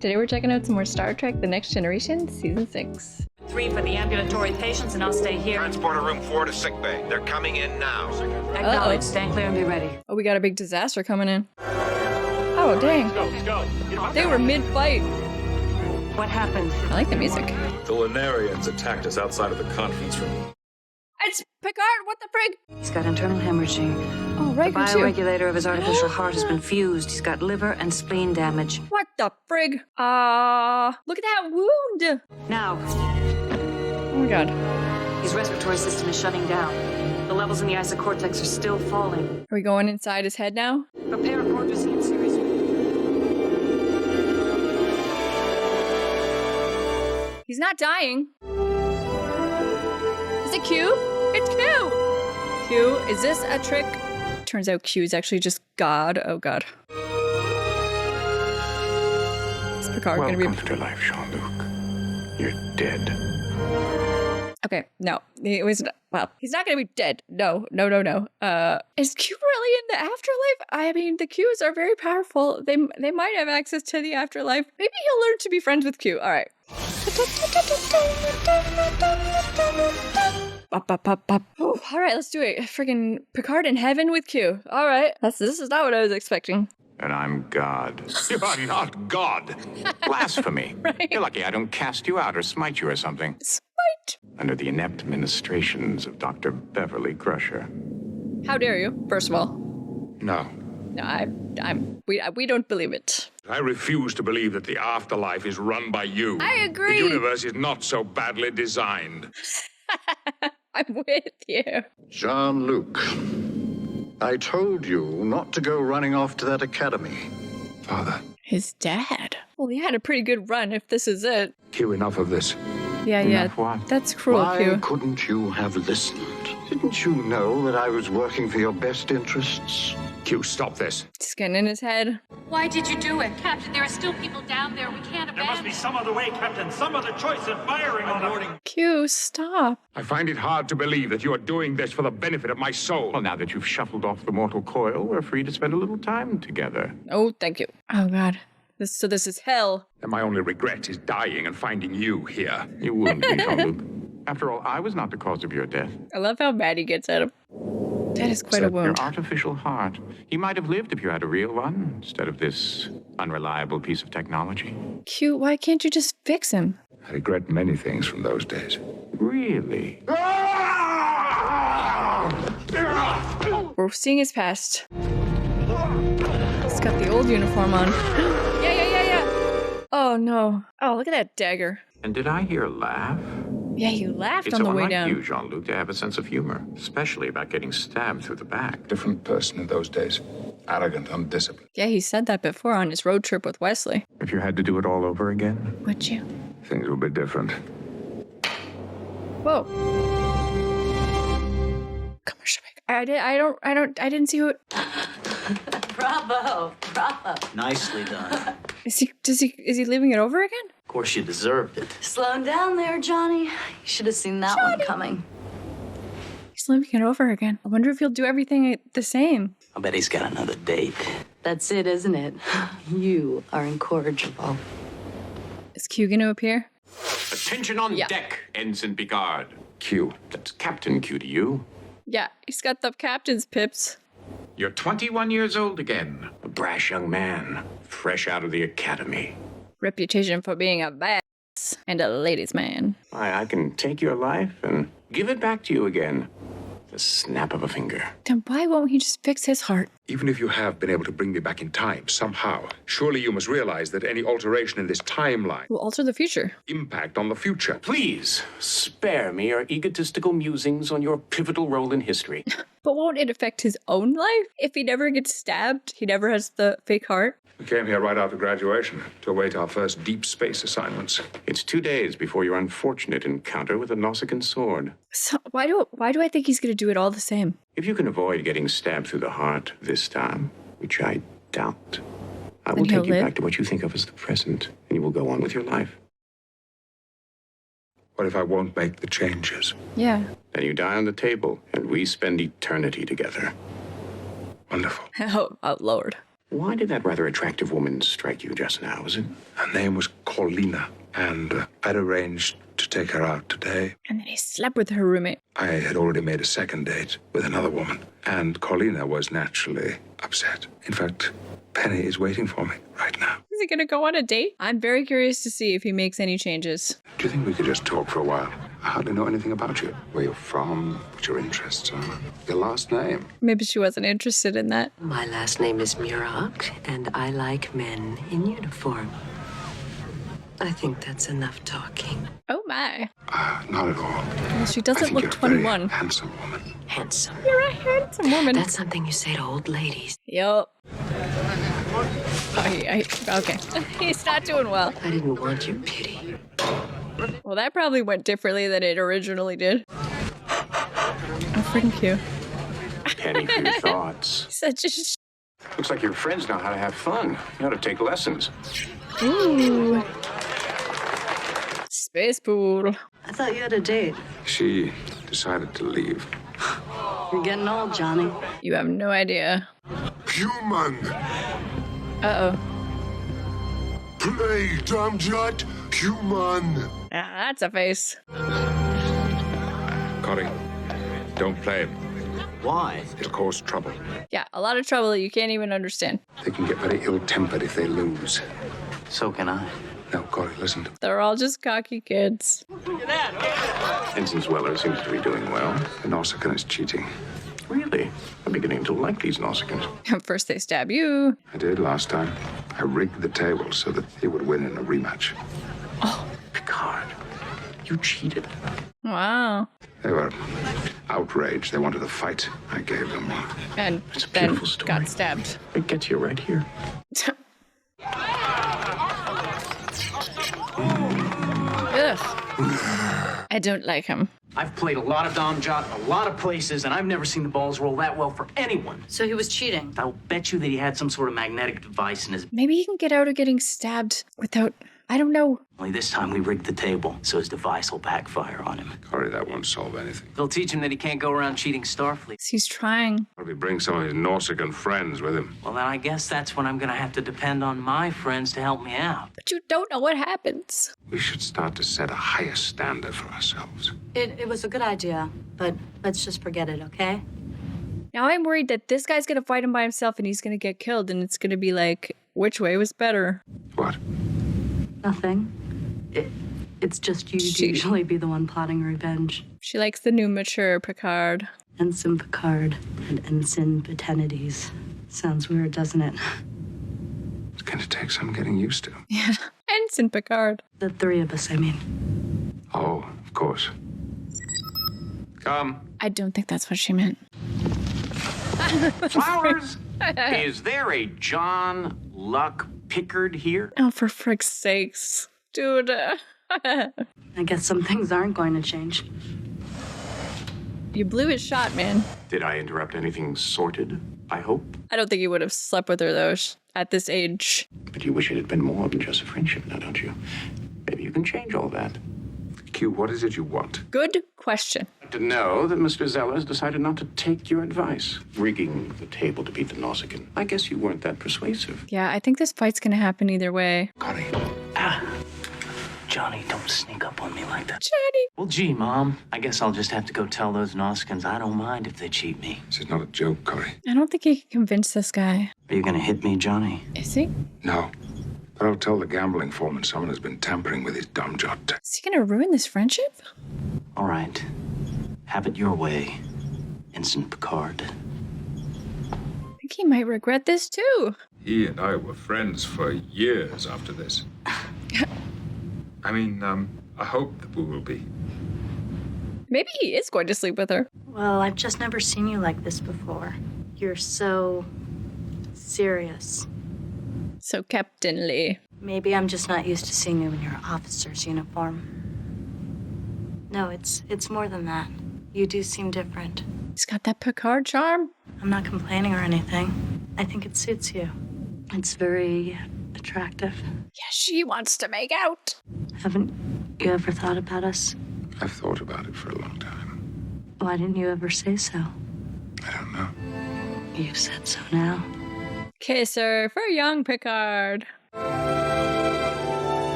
Today we're checking out some more Star Trek: The Next Generation, Season 6. 3 for the ambulatory patients, and I'll stay here. Transporter room 4 to sickbay. They're coming in now. Acknowledge. Stand clear and be ready. Oh, we got a big disaster coming in. Oh, dang. Let's go. They were mid-fight. What happened? I like the music. The Lunarians attacked us outside of the conference room. It's Picard, what the frig? He's got internal hemorrhaging. Oh, The Riker too. bioregulator of his artificial heart has been fused. He's got liver and spleen damage. What the frig? Look at that wound. Now, Oh my god. his respiratory system is shutting down. The levels in the isocortex are still falling. Are we going inside his head now? Prepare for Cordrazine series. He's not dying. Is it Q? It's Q! Q, is this a trick? Turns out Q is actually just God. Oh god. Is Picard gonna be... Welcome to life, Jean-Luc. You're dead. Okay, no. It was... Well, he's not gonna be dead. No. Is Q really in the afterlife? I mean, the Qs are very powerful. They might have access to the afterlife. Maybe he'll learn to be friends with Q. All right. Oh, all right, let's do it. Friggin' Picard in heaven with Q. All right. This is not what I was expecting. And I'm God. You are not God. Blasphemy. Right. You're lucky I don't cast you out or smite you or something. Smite. Under the inept ministrations of Dr. Beverly Crusher. How dare you, first of all. No. No, we don't believe it. I refuse to believe that the afterlife is run by you. I agree. The universe is not so badly designed. I'm with you. Jean-Luc, I told you not to go running off to that academy. Father. His dad. Well, he had a pretty good run if this is it. Q, enough of this. Yeah. Enough what? That's cruel, Why Q. couldn't you have listened? Didn't you know that I was working for your best interests? Q, stop this. Just getting in his head. Why did you do it? Captain, there are still people down there. We can't There must abandon. be some other way, Captain. Some other choice than firing on them. Q, stop. I find it hard to believe that you are doing this for the benefit of my soul. Well, now that you've shuffled off the mortal coil, we're free to spend a little time together. Oh, thank you. Oh, God. This is hell. And my only regret is dying and finding you here. You wound me, Jean-Luc. After all, I was not the cause of your death. I love how mad he gets at him. That is quite a Your wound. artificial heart. He might have lived if you had a real one, instead of this unreliable piece of technology. Q, why can't you just fix him? I regret many things from those days. Really? We're seeing his past. He's got the old uniform on. Yeah. Oh, no. Oh, look at that dagger. And did I hear a laugh? Yeah, you laughed It's on the way unlike down. you, Jean-Luc, to have a sense of humor, especially about getting stabbed through the back. Different person in those days. Arrogant, undisciplined. Yeah, he said that before on his road trip with Wesley. If you had to do it all over again, Would you? Things will be different. Whoa. Commercial break. I didn't see who it... Bravo. Nicely done. Is he leaving it over again? Of course, you deserved it. Slowing down there, Johnny. You should have seen that one coming. He's leaving it over again. I wonder if he'll do everything the same. I bet he's got another date. That's it, isn't it? You are incorrigible. Is Q gonna appear? attention on Yeah. deck, Ensign Picard. Q. That's Captain Q to you. Yeah, he's got the captain's pips. You're 21 years old again. A brash young man, fresh out of the academy. Reputation for being a badass and a ladies' man. I can take your life and give it back to you again. The snap of a finger. Then why won't he just fix his heart? Even if you have been able to bring me back in time, somehow, surely you must realize that any alteration in this timeline Will alter the future. impact on the future. Please, spare me your egotistical musings on your pivotal role in history. But won't it affect his own life? If he never gets stabbed, he never has the fake heart? We came here right after graduation to await our first deep space assignments. It's 2 days before your unfortunate encounter with a Nausicaan sword. So why do I think he's gonna do it all the same? If you can avoid getting stabbed through the heart this time, which I doubt, I Then will he'll take you live? back to what you think of as the present, and you will go on with your life. What if I won't make the changes? Yeah. Then you die on the table, and we spend eternity together. Wonderful. Oh Lord. Why did that rather attractive woman strike you just now? Was it? Her name was Corlina, and I'd arranged to take her out today. And then he slept with her roommate. I had already made a second date with another woman, and Corlina was naturally upset. In fact, Penny is waiting for me right now. Is he gonna go on a date? I'm very curious to see if he makes any changes. Do you think we could just talk for a while? I hardly know anything about you. Where you're from, what your interests are, your last name. Maybe she wasn't interested in that. My last name is Murak, and I like men in uniform. I think that's enough talking. Oh my. Not at all. Well, she I doesn't think look you're a 21. very handsome woman. Handsome. You're a handsome woman. That's something you say to old ladies. Yup. Okay. He's not doing well. I didn't want your pity. Well, that probably went differently than it originally did. Oh, freaking cute. Penny for your thoughts. Such a Looks like your friends know how to have fun. You ought to take lessons. Ooh. Space pool. I thought you had a date. She decided to leave. You're getting old, Johnny. You have no idea. Human! Uh-oh. Play, Damjat! Human! Ah, that's a face. Corey, don't play him. Why? It'll cause trouble. Yeah, a lot of trouble that you can't even understand. They can get very ill-tempered if they lose. So can I. No, Corey, listen to me. They're all just cocky kids. Ensign Weller seems to be doing well. The Nausicaa is cheating. Really? I'm beginning to like these Nausicaans. First they stab you. I did last time. I rigged the table so that he would win in a rematch. Picard, you cheated. Wow. They were outraged. They wanted a fight. I gave them one. And It's a then beautiful story. got stabbed. It gets you right here. Ugh. I don't like him. I've played a lot of Dom Jot, a lot of places, and I've never seen the balls roll that well for anyone. So he was cheating. I'll bet you that he had some sort of magnetic device in his... Maybe he can get out of getting stabbed without, I don't know. Only this time we rigged the table, so his device will backfire on him. Corey, that won't solve anything. They'll teach him that he can't go around cheating Starfleet. He's trying. Probably bring some of his Nausicaan friends with him. Well, then I guess that's when I'm gonna have to depend on my friends to help me out. But you don't know what happens. We should start to set a higher standard for ourselves. It was a good idea, but let's just forget it, okay? Now I'm worried that this guy's gonna fight him by himself and he's gonna get killed and it's gonna be like, which way was better? What? Nothing. It's just you'd usually be the one plotting revenge. She likes the new mature Picard. Ensign Picard and Ensign Betenides. Sounds weird, doesn't it? It's going to take some getting used to. Yeah. Ensign Picard. The three of us, I mean. Oh, of course. Come. I don't think that's what she meant. Flowers? Is there a John Luck Pickard here? Oh, for frick's sakes. Dude. I guess some things aren't going to change. You blew his shot, man. Did I interrupt anything sorted? I hope. I don't think he would have slept with her, though, at this age. But you wish it had been more than just a friendship now, don't you? Maybe you can change all that. Q, what is it you want? Good question. To know that Mr. Zeller has decided not to take your advice, rigging the table to beat the Nausicaan. I guess you weren't that persuasive. Yeah, I think this fight's gonna happen either way. Connie. Johnny, don't sneak up on me like that. Johnny! Well, gee, Mom, I guess I'll just have to go tell those Nausicaans I don't mind if they cheat me. This is not a joke, Corey. I don't think he can convince this guy. Are you gonna hit me, Johnny? Is he? No. But I'll tell the gambling foreman someone has been tampering with his dumb jot. Is he gonna ruin this friendship? All right. Have it your way, Ensign Picard. I think he might regret this, too. He and I were friends for years after this. I mean, I hope that we will be. Maybe he is going to sleep with her. Well, I've just never seen you like this before. You're so serious. So Captain Lee. Maybe I'm just not used to seeing you in your officer's uniform. No, it's more than that. You do seem different. He's got that Picard charm. I'm not complaining or anything. I think it suits you. It's very attractive. Yeah, she wants to make out. Haven't you ever thought about us? I've thought about it for a long time. Why didn't you ever say so? I don't know. You said so now. Kisser for young Picard.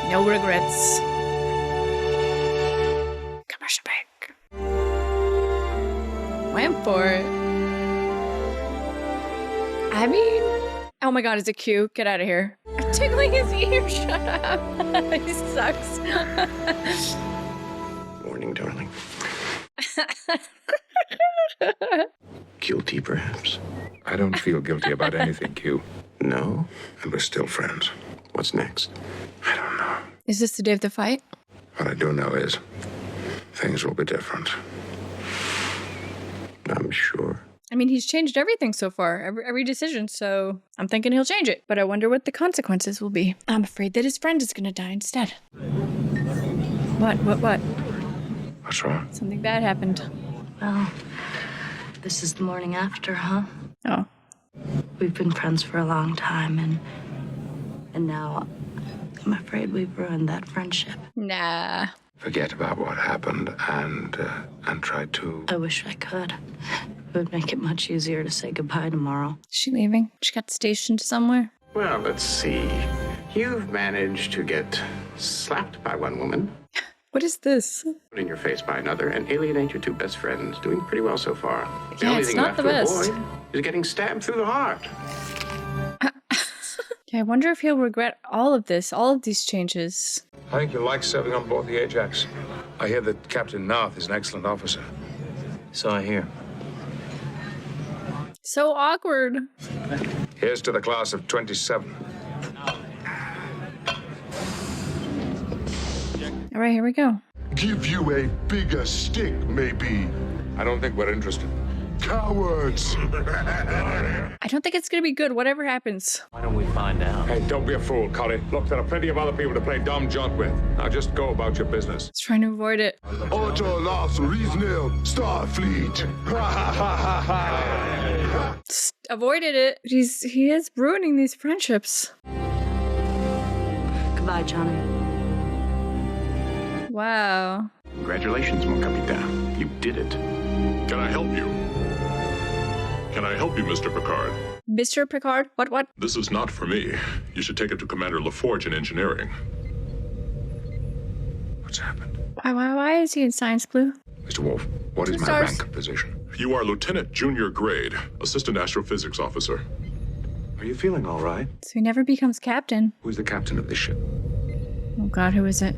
No regrets. Commercial break. Went for it. I mean, oh my god, is it Q? Get out of here. I'm tickling his ear. Shut up. He sucks. Morning, darling. Guilty, perhaps? I don't feel guilty about anything, Q. No? And we're still friends. What's next? I don't know. Is this the day of the fight? What I do know is things will be different. I'm sure. I mean, he's changed everything so far, every decision, so I'm thinking he'll change it. But I wonder what the consequences will be. I'm afraid that his friend is gonna die instead. What? What's wrong? Something bad happened. Well, this is the morning after, huh? Oh. We've been friends for a long time, and now I'm afraid we've ruined that friendship. Nah. Forget about what happened and try to... I wish I could. It would make it much easier to say goodbye tomorrow. Is she leaving? She got stationed somewhere? Well, let's see. You've managed to get slapped by one woman, What is this? put in your face by another, and alienate your two best friends. Doing pretty well so far. The Yeah, only it's thing not left the to best. avoid is getting stabbed through the heart. Yeah, I wonder if he'll regret all of these changes. I think you'll like serving on board the Ajax. I hear that Captain Narth is an excellent officer. So I hear. So awkward. Here's to the class of 27. All right, here we go. Give you a bigger stick, maybe. I don't think we're interested. Cowards! I don't think it's gonna be good, whatever happens. Why don't we find out? Hey, don't be a fool, Collie. Look, there are plenty of other people to play dumb junk with. Now just go about your business. He's trying to avoid it. Otto Lars Riesnil, Starfleet. Avoided it. He is ruining these friendships. Goodbye, Johnny. Wow. Congratulations, mon capitaine. You did it. Can I help you? Can I help you, Mr. Picard? Mr. Picard? What? This is not for me. You should take it to Commander LaForge in engineering. What's happened? Why is he in science blue? Mr. Wolf, what is Two my stars. rank and position? You are Lieutenant Junior Grade, Assistant Astrophysics Officer. Are you feeling all right? So he never becomes captain. Who's the captain of this ship? Oh god, who is it?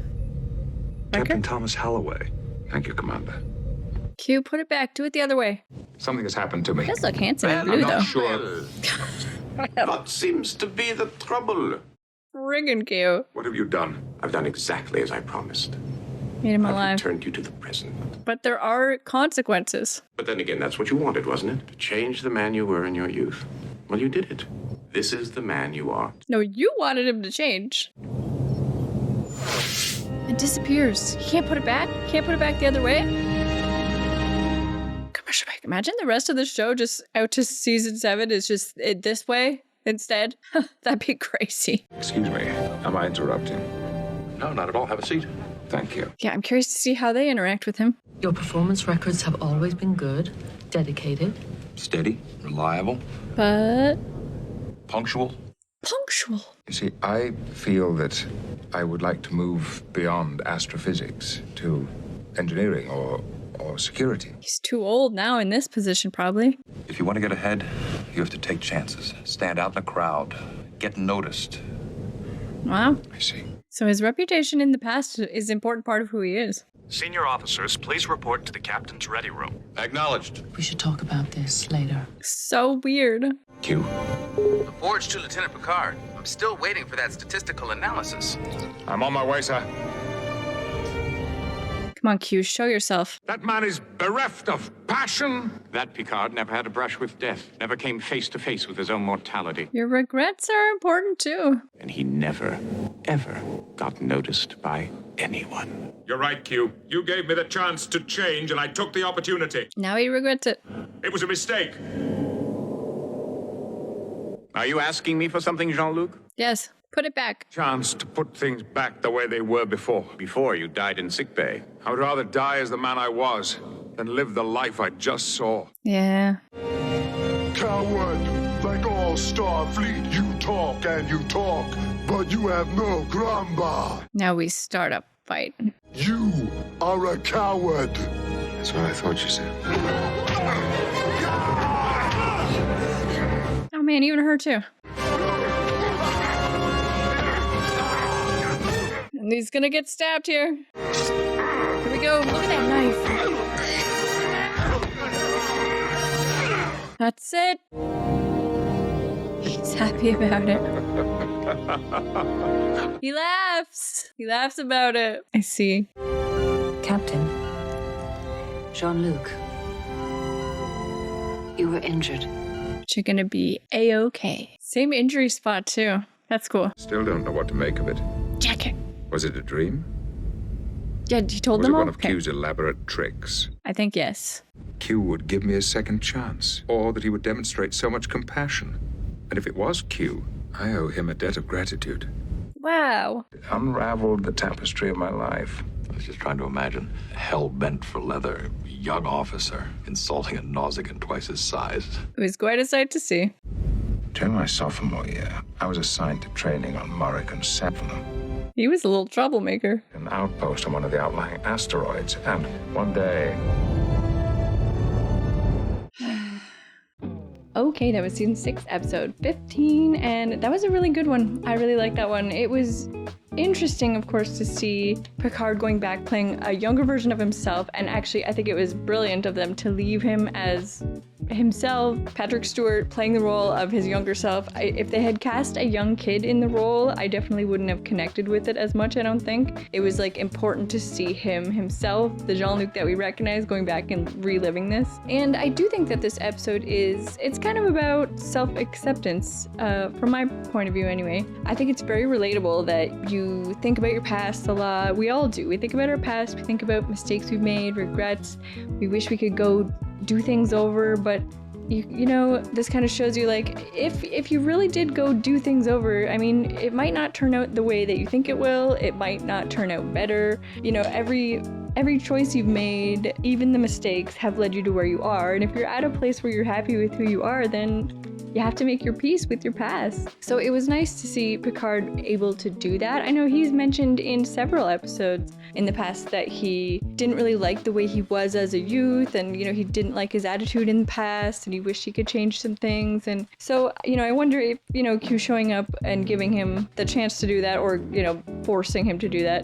Captain Thomas Holloway. Thank you, Commander. Q, put it back. Do it the other way. Something has happened to me. He does look handsome in I'm blue, not though. sure. What seems to be the trouble? Friggin' Q. What have you done? I've done exactly as I promised. Made him I've alive. returned you to the present. But there are consequences. But then again, that's what you wanted, wasn't it? To change the man you were in your youth. Well, you did it. This is the man you are. No, you wanted him to change. It disappears. He can't put it back? Can't put it back the other way? Commercial break. Imagine the rest of the show just out to season 7 is just it this way instead. That'd be crazy. Excuse me. Am I interrupting? No, not at all. Have a seat. Thank you. Yeah, I'm curious to see how they interact with him. Your performance records have always been good, dedicated. Steady, reliable, But punctual. punctual. You see, I feel that I would like to move beyond astrophysics to engineering or security. He's too old now in this position, probably. If you want to get ahead, you have to take chances. Stand out in a crowd. Get noticed. Wow. I see. So his reputation in the past is an important part of who he is. Senior officers, please report to the captain's ready room. Acknowledged. We should talk about this later. So weird. Q. Forge to Lieutenant Picard. I'm still waiting for that statistical analysis. I'm on my way, sir. Come on, Q, show yourself. That man is bereft of passion. That Picard never had a brush with death, never came face to face with his own mortality. Your regrets are important too. And he never, ever got noticed by anyone. You're right, Q. You gave me the chance to change, and I took the opportunity. Now he regrets it. It was a mistake. Are you asking me for something, Jean-Luc? Yes, put it back. Chance to put things back the way they were before. Before you died in sickbay. I would rather die as the man I was than live the life I just saw. Yeah. Coward, like all all Starfleet, you talk and you talk, but you have no gramba. Now we start a fight. You are a coward. That's what I thought you said. Oh man, even her too. And he's gonna get stabbed here. Here we go. Look at that knife. That's it. He's happy about it. He laughs. He laughs about it. I see. Captain, Jean-Luc, you were injured. But you're gonna be A-okay. Same injury spot too. That's cool. Still don't know what to make of it. Jacket. Was it a dream? Yeah, you told Was them it all? one of Q's elaborate tricks? I think yes. Q would give me a second chance, or that he would demonstrate so much compassion. And if it was Q, I owe him a debt of gratitude. Wow. It unraveled the tapestry of my life. I was just trying to imagine hell-bent for leather, young officer, insulting a Nausicaan twice his size. It was quite a sight to see. During my sophomore year, I was assigned to training on Murik and Sapphire, He was a little troublemaker. an outpost on one of the outlying asteroids, and one day... Okay, that was season 6, episode 15, and that was a really good one. I really liked that one. It was interesting, of course, to see Picard going back playing a younger version of himself, and actually I think it was brilliant of them to leave him as himself, Patrick Stewart playing the role of his younger self. If they had cast a young kid in the role, I definitely wouldn't have connected with it as much, I don't think. It was like important to see him himself, the Jean-Luc that we recognize, going back and reliving this. And I do think that this episode it's kind of about self-acceptance, from my point of view anyway. I think it's very relatable that you think about your past a lot. We all do. We think about our past, we think about mistakes we've made, regrets. We wish we could go do things over, but you know, this kind of shows you like if you really did go do things over, I mean, it might not turn out the way that you think it will. It might not turn out better. You know, every choice you've made, even the mistakes, have led you to where you are. And if you're at a place where you're happy with who you are, then you have to make your peace with your past. So it was nice to see Picard able to do that. I know he's mentioned in several episodes in the past that he didn't really like the way he was as a youth, and you know, he didn't like his attitude in the past, and he wished he could change some things. And so, you know, I wonder if, you know, Q showing up and giving him the chance to do that, or, you know, forcing him to do that.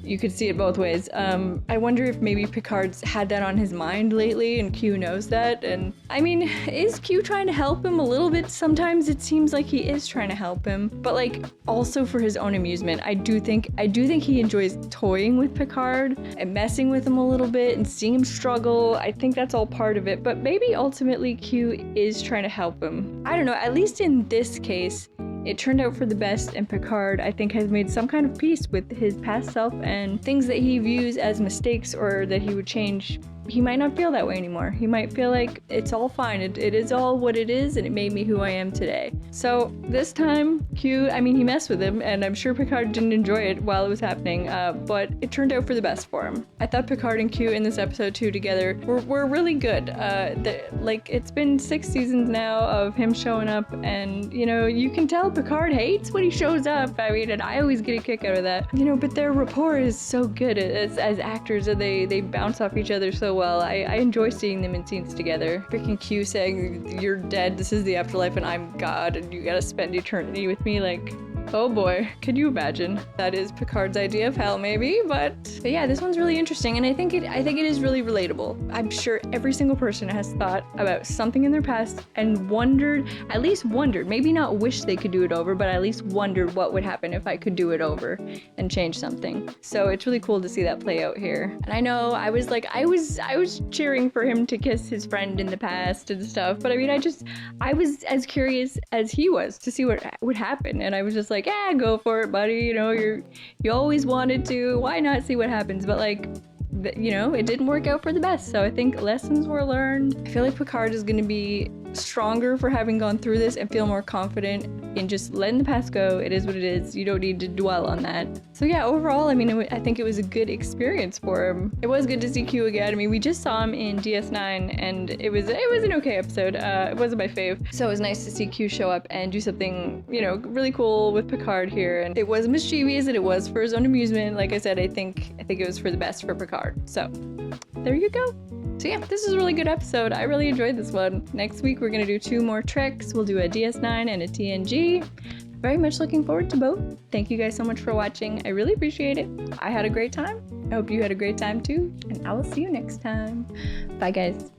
You could see it both ways. I wonder if maybe Picard's had that on his mind lately and Q knows that. And I mean, is Q trying to help him a little bit? Sometimes it seems like he is trying to help him, but like also for his own amusement. I do think he enjoys toying with Picard and messing with him a little bit and seeing him struggle. I think that's all part of it, but maybe ultimately Q is trying to help him. I don't know, at least in this case, it turned out for the best, and Picard, I think, has made some kind of peace with his past self and things that he views as mistakes or that he would change. He might not feel that way anymore. He might feel like it's all fine. It is all what it is, and it made me who I am today. So this time, Q, I mean, he messed with him, and I'm sure Picard didn't enjoy it while it was happening, but it turned out for the best for him. I thought Picard and Q in this episode too together were really good. Like, it's been 6 seasons now of him showing up, and, you know, you can tell Picard hates when he shows up. I mean, and I always get a kick out of that. You know, but their rapport is so good as actors, and they bounce off each other so well. I enjoy seeing them in scenes together. Freaking Q saying, "You're dead, this is the afterlife, and I'm God, and you gotta spend eternity with me," like, oh boy, could you imagine? That is Picard's idea of hell, maybe, but yeah, this one's really interesting, and I think it is really relatable. I'm sure every single person has thought about something in their past and at least wondered, maybe not wish they could do it over, but at least wondered what would happen if I could do it over and change something. So it's really cool to see that play out here. And I know I was cheering for him to kiss his friend in the past and stuff, but I mean, I was as curious as he was to see what would happen, and I was just like, yeah, go for it, buddy. You know, you always wanted to. Why not see what happens? But like, you know, it didn't work out for the best. So I think lessons were learned. I feel like Picard is going to be stronger for having gone through this and feel more confident in just letting the past go. It is what it is. You don't need to dwell on that. So yeah, overall, I mean, I think it was a good experience for him. It was good to see Q again. I mean, we just saw him in DS9 and it was an okay episode. It wasn't my fave. So it was nice to see Q show up and do something, you know, really cool with Picard here. And it was mischievous and it was for his own amusement. Like I said, I think it was for the best for Picard. So there you go. So yeah, this is a really good episode. I really enjoyed this one. Next week, we're gonna do 2 more Treks. We'll do a DS9 and a TNG. Very much looking forward to both. Thank you guys so much for watching. I really appreciate it. I had a great time. I hope you had a great time too. And I will see you next time. Bye guys.